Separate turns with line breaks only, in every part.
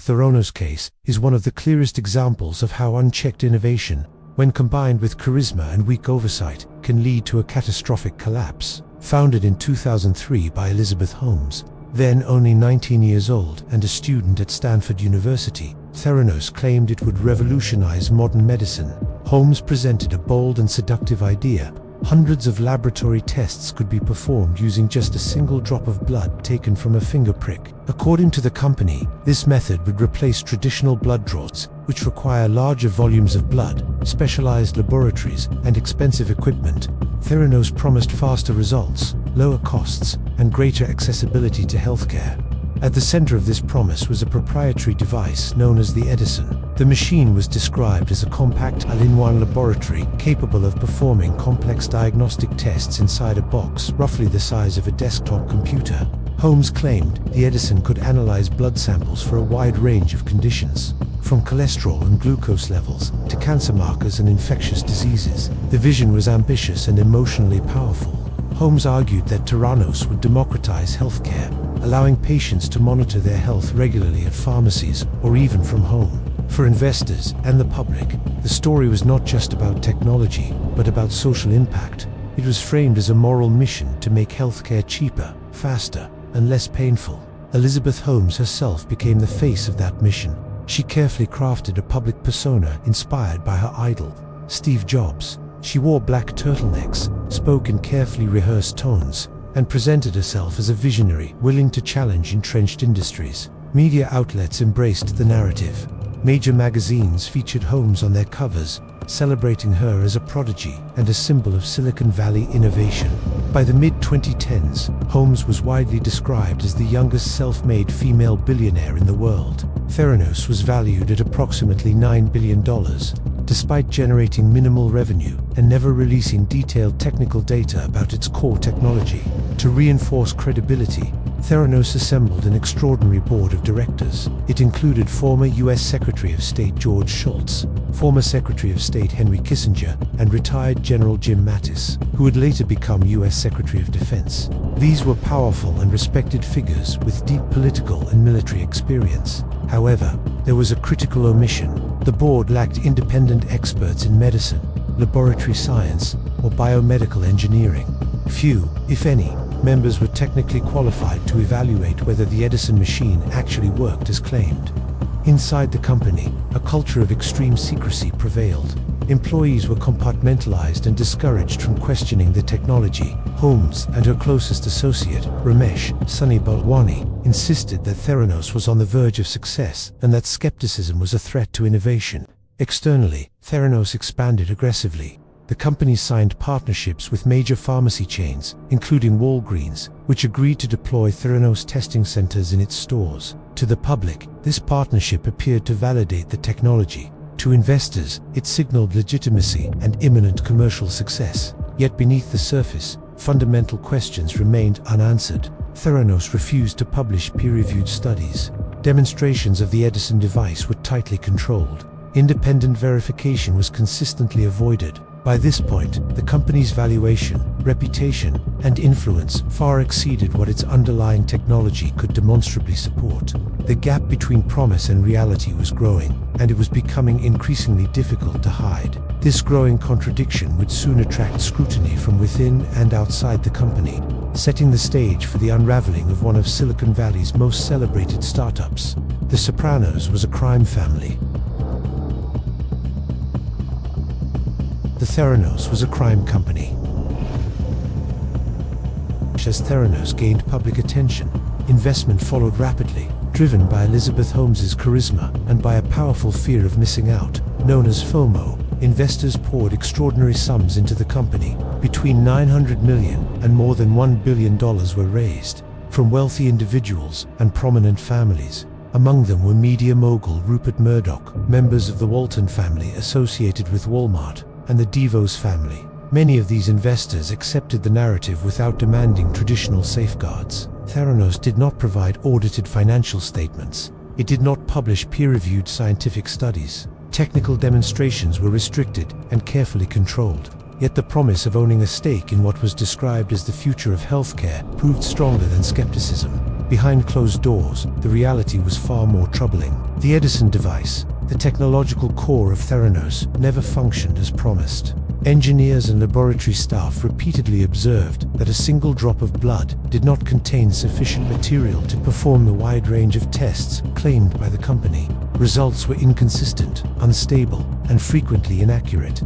Theranos case is one of the clearest examples of how unchecked innovation, when combined with charisma and weak oversight, can lead to a catastrophic collapse. Founded in 2003 by Elizabeth Holmes, then only 19 years old and a student at Stanford University, Theranos claimed it would revolutionize modern medicine. Holmes presented a bold and seductive idea. Hundreds of laboratory tests could be performed using just a single drop of blood taken from a finger prick. According to the company, this method would replace traditional blood draws, which require larger volumes of blood, specialized laboratories, and expensive equipment. Theranos promised faster results, lower costs, and greater accessibility to healthcare. At the center of this promise was a proprietary device known as the Edison. The machine was described as a compact all-in-one laboratory capable of performing complex diagnostic tests inside a box roughly the size of a desktop computer. Holmes claimed the Edison could analyze blood samples for a wide range of conditions, from cholesterol and glucose levels to cancer markers and infectious diseases. The vision was ambitious and emotionally powerful. Holmes argued that Theranos would democratize healthcare, allowing patients to monitor their health regularly at pharmacies or even from home. For investors and the public, the story was not just about technology, but about social impact. It was framed as a moral mission to make healthcare cheaper, faster, and less painful. Elizabeth Holmes herself became the face of that mission. She carefully crafted a public persona inspired by her idol, Steve Jobs. She wore black turtlenecks, spoke in carefully rehearsed tones, and presented herself as a visionary willing to challenge entrenched industries. Media outlets embraced the narrative. Major magazines featured Holmes on their covers, celebrating her as a prodigy and a symbol of Silicon Valley innovation. By the mid-2010s, Holmes was widely described as the youngest self-made female billionaire in the world. Theranos was valued at approximately $9 billion. Despite generating minimal revenue and never releasing detailed technical data about its core technology. To reinforce credibility, Theranos assembled an extraordinary board of directors. It included former U.S. Secretary of State George Shultz, former Secretary of State Henry Kissinger, and retired General Jim Mattis, who would later become U.S. Secretary of Defense. These were powerful and respected figures with deep political and military experience. However, there was a critical omission. The board lacked independent experts in medicine, laboratory science, or biomedical engineering. Few, if any, members were technically qualified to evaluate whether the Edison machine actually worked as claimed. Inside the company, a culture of extreme secrecy prevailed. Employees were compartmentalized and discouraged from questioning the technology. Holmes and her closest associate, Ramesh Sunny Balwani, insisted that Theranos was on the verge of success and that skepticism was a threat to innovation. Externally, Theranos expanded aggressively. The company signed partnerships with major pharmacy chains, including Walgreens, which agreed to deploy Theranos testing centers in its stores. To the public, this partnership appeared to validate the technology. To investors, it signaled legitimacy and imminent commercial success. Yet beneath the surface, fundamental questions remained unanswered. Theranos refused to publish peer-reviewed studies. Demonstrations of the Edison device were tightly controlled. Independent verification was consistently avoided. By this point, the company's valuation, reputation, and influence far exceeded what its underlying technology could demonstrably support. The gap between promise and reality was growing, and it was becoming increasingly difficult to hide. This growing contradiction would soon attract scrutiny from within and outside the company, setting the stage for the unraveling of one of Silicon Valley's most celebrated startups. The Sopranos was a crime family. The Theranos was a crime company. As Theranos gained public attention, investment followed rapidly, driven by Elizabeth Holmes's charisma and by a powerful fear of missing out, known as FOMO. Investors poured extraordinary sums into the company. Between $900 million and more than $1 billion were raised, from wealthy individuals and prominent families. Among them were media mogul Rupert Murdoch, members of the Walton family associated with Walmart, and the DeVos family. Many of these investors accepted the narrative without demanding traditional safeguards. Theranos did not provide audited financial statements. It did not publish peer-reviewed scientific studies. Technical demonstrations were restricted and carefully controlled. Yet the promise of owning a stake in what was described as the future of healthcare proved stronger than skepticism. Behind closed doors, the reality was far more troubling. The Edison device, the technological core of Theranos, never functioned as promised. Engineers and laboratory staff repeatedly observed that a single drop of blood did not contain sufficient material to perform the wide range of tests claimed by the company. Results were inconsistent, unstable, and frequently inaccurate.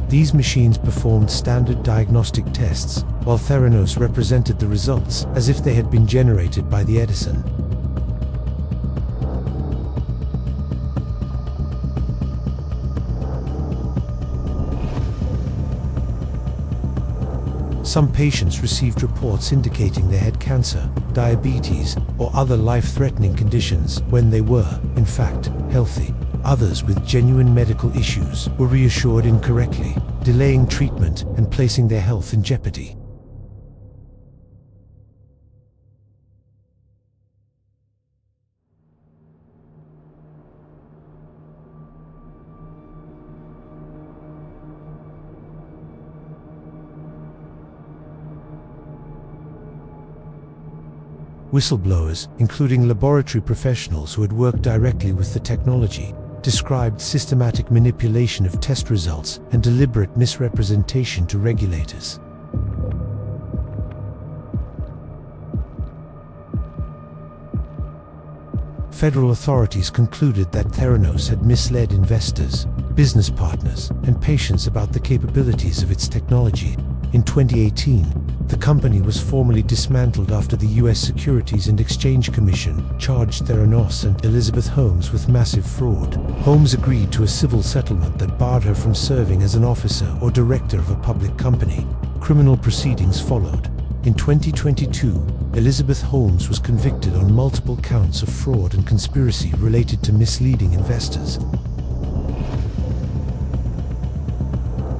These machines performed standard diagnostic tests, while Theranos represented the results as if they had been generated by the Edison. Some patients received reports indicating they had cancer, diabetes, or other life-threatening conditions when they were, in fact, healthy. Others with genuine medical issues were reassured incorrectly, delaying treatment and placing their health in jeopardy. Whistleblowers, including laboratory professionals who had worked directly with the technology, described systematic manipulation of test results and deliberate misrepresentation to regulators. Federal authorities concluded that Theranos had misled investors, business partners, and patients about the capabilities of its technology. In 2018, the company was formally dismantled after the U.S. Securities and Exchange Commission charged Theranos and Elizabeth Holmes with massive fraud. Holmes agreed to a civil settlement that barred her from serving as an officer or director of a public company. Criminal proceedings followed. In 2022, Elizabeth Holmes was convicted on multiple counts of fraud and conspiracy related to misleading investors.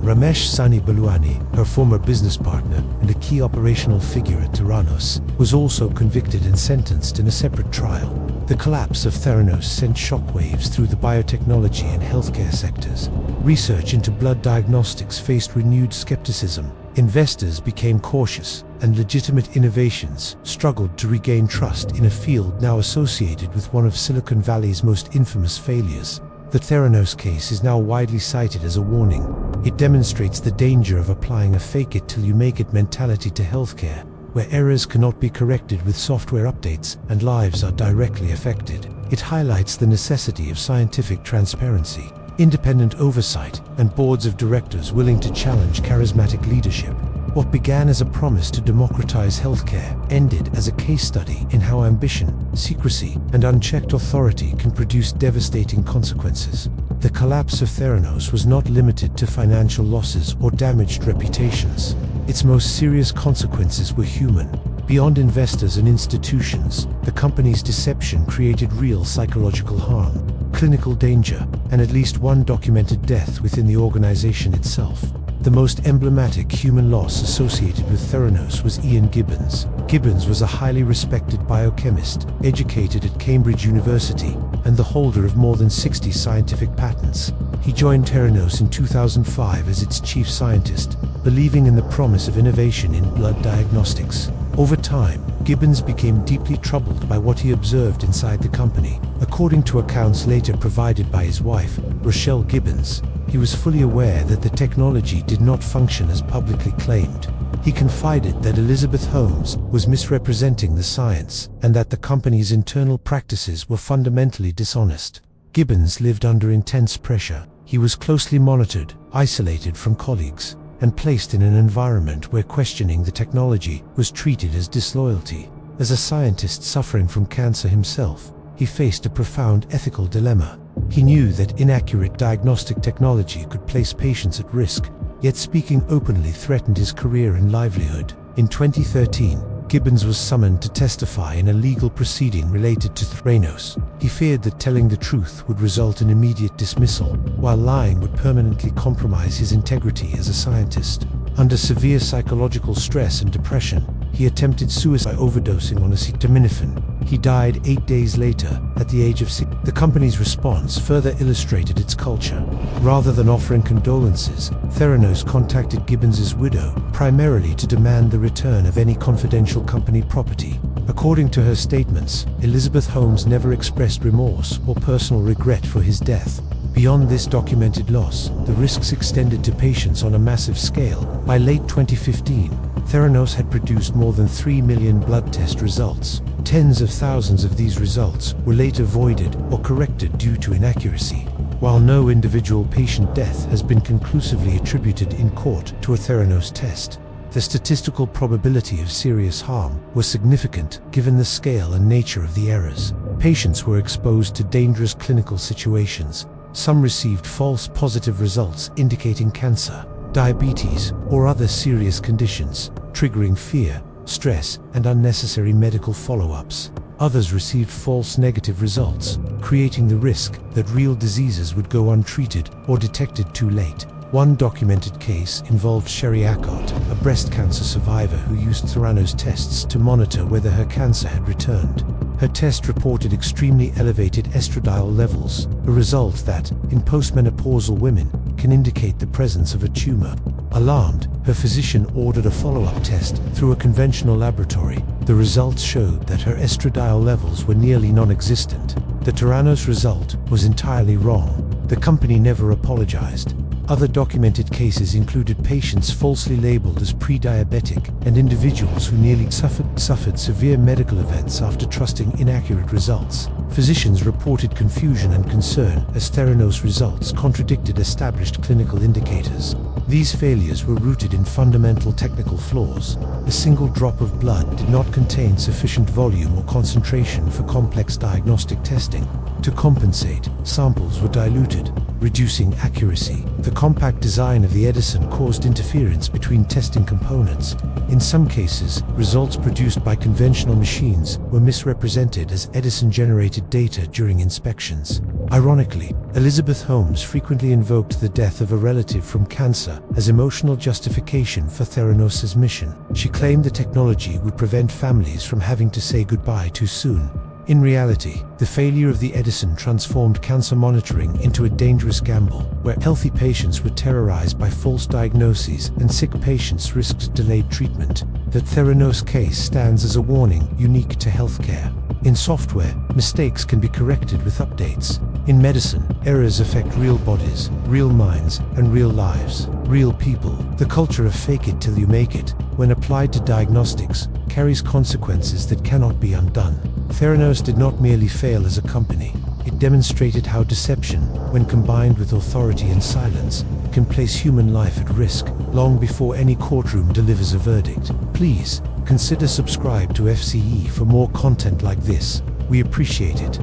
Ramesh Sani Baluani, her former business partner and a key operational figure at Theranos, was also convicted and sentenced in a separate trial. The collapse of Theranos sent shockwaves through the biotechnology and healthcare sectors. Research into blood diagnostics faced renewed skepticism. Investors became cautious, and legitimate innovations struggled to regain trust in a field now associated with one of Silicon Valley's most infamous failures. The Theranos case is now widely cited as a warning. It demonstrates the danger of applying a fake-it-till-you-make-it mentality to healthcare, where errors cannot be corrected with software updates and lives are directly affected. It highlights the necessity of scientific transparency, independent oversight, and boards of directors willing to challenge charismatic leadership. What began as a promise to democratize healthcare ended as a case study in how ambition, secrecy, and unchecked authority can produce devastating consequences. The collapse of Theranos was not limited to financial losses or damaged reputations. Its most serious consequences were human. Beyond investors and institutions, the company's deception created real psychological harm, clinical danger, and at least one documented death within the organization itself. The most emblematic human loss associated with Theranos was Ian Gibbons. Gibbons was a highly respected biochemist, educated at Cambridge University, and the holder of more than 60 scientific patents. He joined Theranos in 2005 as its chief scientist, believing in the promise of innovation in blood diagnostics. Over time, Gibbons became deeply troubled by what he observed inside the company. According to accounts later provided by his wife, Rochelle Gibbons, he was fully aware that the technology did not function as publicly claimed. He confided that Elizabeth Holmes was misrepresenting the science and that the company's internal practices were fundamentally dishonest. Gibbons lived under intense pressure. He was closely monitored, isolated from colleagues, and placed in an environment where questioning the technology was treated as disloyalty. As a scientist suffering from cancer himself, he faced a profound ethical dilemma. He knew that inaccurate diagnostic technology could place patients at risk, yet speaking openly threatened his career and livelihood. In 2013, Gibbons was summoned to testify in a legal proceeding related to Theranos. He feared that telling the truth would result in immediate dismissal, while lying would permanently compromise his integrity as a scientist. Under severe psychological stress and depression, he attempted suicide by overdosing on acetaminophen, He died 8 days later, at the age of 6. The company's response further illustrated its culture. Rather than offering condolences, Theranos contacted Gibbons's widow, primarily to demand the return of any confidential company property. According to her statements, Elizabeth Holmes never expressed remorse or personal regret for his death. Beyond this documented loss, the risks extended to patients on a massive scale. By late 2015, Theranos had produced more than 3 million blood test results. Tens of thousands of these results were later voided or corrected due to inaccuracy. While no individual patient death has been conclusively attributed in court to a Theranos test, the statistical probability of serious harm was significant given the scale and nature of the errors. Patients were exposed to dangerous clinical situations. Some received false positive results indicating cancer, diabetes, or other serious conditions, triggering fear, stress, and unnecessary medical follow-ups. Others received false negative results, creating the risk that real diseases would go untreated or detected too late. One documented case involved Sherry Ackott, a breast cancer survivor who used Theranos tests to monitor whether her cancer had returned. Her test reported extremely elevated estradiol levels, a result that, in postmenopausal women, can indicate the presence of a tumor. Alarmed, her physician ordered a follow-up test through a conventional laboratory. The results showed that her estradiol levels were nearly non-existent. The Theranos result was entirely wrong. The company never apologized. Other documented cases included patients falsely labeled as pre-diabetic and individuals who nearly suffered severe medical events after trusting inaccurate results. Physicians reported confusion and concern as Theranos results contradicted established clinical indicators. These failures were rooted in fundamental technical flaws. A single drop of blood did not contain sufficient volume or concentration for complex diagnostic testing. To compensate, samples were diluted, reducing accuracy. The compact design of the Edison caused interference between testing components. In some cases, results produced by conventional machines were misrepresented as Edison-generated data during inspections. Ironically, Elizabeth Holmes frequently invoked the death of a relative from cancer as emotional justification for Theranos' mission. She claimed the technology would prevent families from having to say goodbye too soon. In reality, the failure of the Edison transformed cancer monitoring into a dangerous gamble, where healthy patients were terrorized by false diagnoses and sick patients risked delayed treatment. The Theranos case stands as a warning unique to healthcare. In software, mistakes can be corrected with updates. In medicine, errors affect real bodies, real minds, and real lives, real people. The culture of fake it till you make it, when applied to diagnostics, carries consequences that cannot be undone. Theranos did not merely fail as a company. It demonstrated how deception, when combined with authority and silence, can place human life at risk, long before any courtroom delivers a verdict. Please, consider subscribe to FCE for more content like this. We appreciate it.